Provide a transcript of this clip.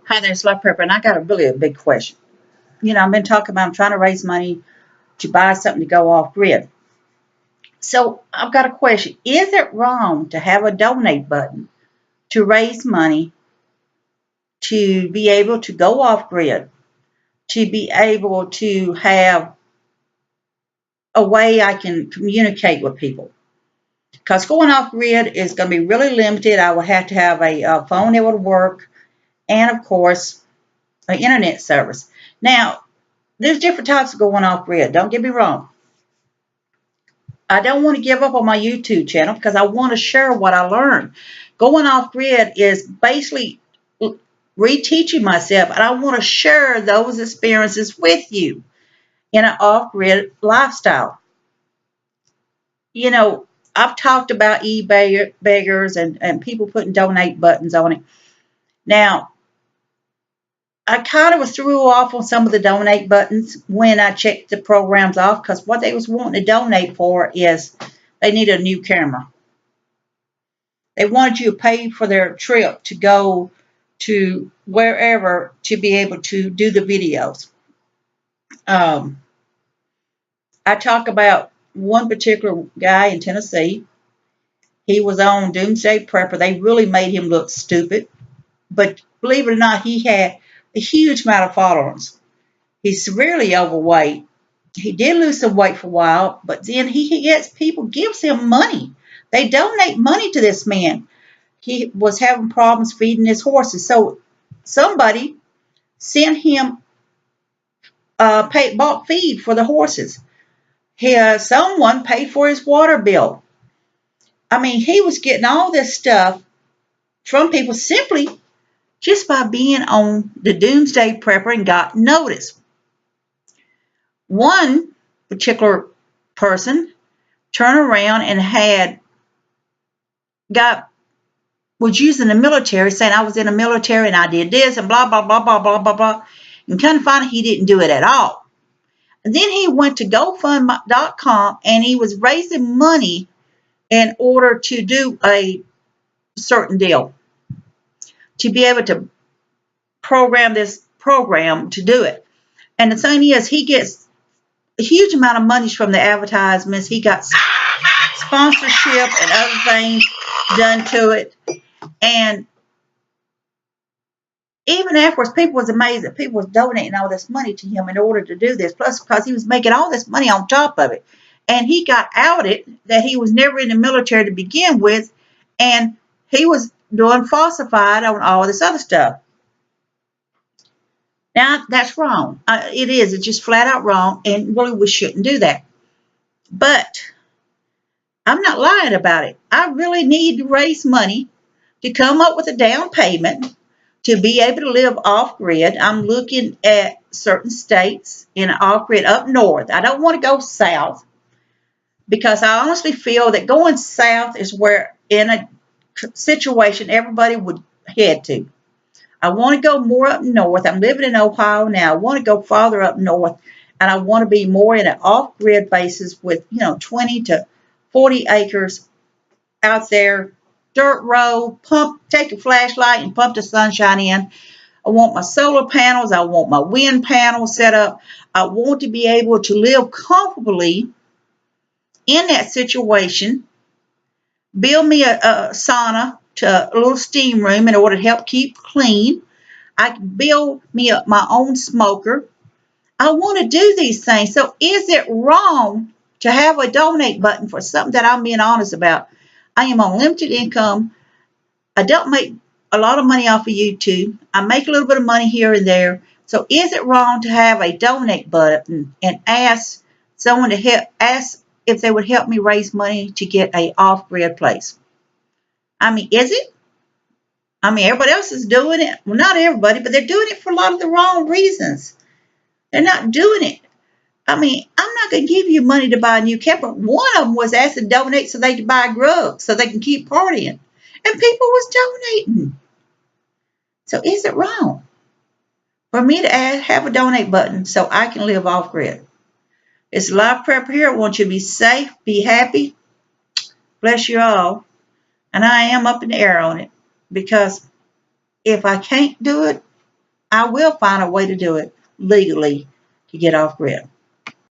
Hi there, Slot Prepper, and I got a big question. I've been talking about I'm trying to raise money to buy something to go off grid. So I've got a question. Is it wrong to have a donate button to raise money to be able to go off grid, to be able to have a way I can communicate with people? Because going off grid is going to be really limited. I will have to have a phone that would work, and of course, an internet service. Now, there's different types of going off grid. Don't get me wrong. I don't want to give up on my YouTube channel because I want to share what I learned. Going off grid is basically reteaching myself, and I want to share those experiences with you in an off grid lifestyle. You know, I've talked about eBay beggars and people putting donate buttons on it. Now, I kind of was threw off on some of the donate buttons when I checked the programs off because what they was wanting to donate for is they need a new camera. They wanted you to pay for their trip to go to wherever to be able to do the videos. Um, I talk about one particular guy in Tennessee. He was on Doomsday Prepper. They really made him look stupid. But believe it or not, he had a huge amount of followers. He's severely overweight. He did lose some weight for a while, but then he gets people gives him money. They donate money to this man. He was having problems feeding his horses. So somebody sent him bought feed for the horses. Someone paid for his water bill. I mean, he was getting all this stuff from people simply just by being on the Doomsday Prepper and got noticed. One particular person turned around and got was using the military, saying I was in the military and I did this and blah, blah, blah, blah, blah, blah, blah. And kind of find he didn't do it at all. And then he went to GoFund.com and he was raising money in order to do a certain deal, to be able to program this program to do it. And the thing is, he gets a huge amount of money from the advertisements. He got sponsorship and other things done to it. And even afterwards, people was amazed that people was donating all this money to him in order to do this. Plus, because he was making all this money on top of it. And he got outed that he was never in the military to begin with. And he was doing falsified on all this other stuff. Now, that's wrong. It is. It's just flat out wrong. And really, we shouldn't do that. But I'm not lying about it. I really need to raise money to come up with a down payment to be able to live off grid. I'm looking at certain states in off grid up north. I don't want to go south because I honestly feel that going south is where in a situation everybody would head to. I want to go more up north. I'm living in Ohio now. I want to go farther up north, and I want to be more in an off grid basis with 20 to 40 acres out there, dirt road, take a flashlight and pump the sunshine in. I want my solar panels. I want my wind panels set up. I want to be able to live comfortably in that situation. Build me a sauna, to a little steam room in order to help keep clean. I can build me my own smoker. I want to do these things. So is it wrong to have a donate button for something that I'm being honest about? I am on limited income. I don't make a lot of money off of YouTube. I make a little bit of money here and there. So is it wrong to have a donate button and ask someone to ask if they would help me raise money to get a off-grid place? I mean, is it? I mean, everybody else is doing it. Well, not everybody, but they're doing it for a lot of the wrong reasons. They're not doing it. I mean, I'm not going to give you money to buy a new camper. One of them was asked to donate so they could buy drugs so they can keep partying. And people was donating. So is it wrong for me to have a donate button so I can live off grid? It's Live Prep here. I want you to be safe, be happy. Bless you all. And I am up in the air on it because if I can't do it, I will find a way to do it legally to get off grid.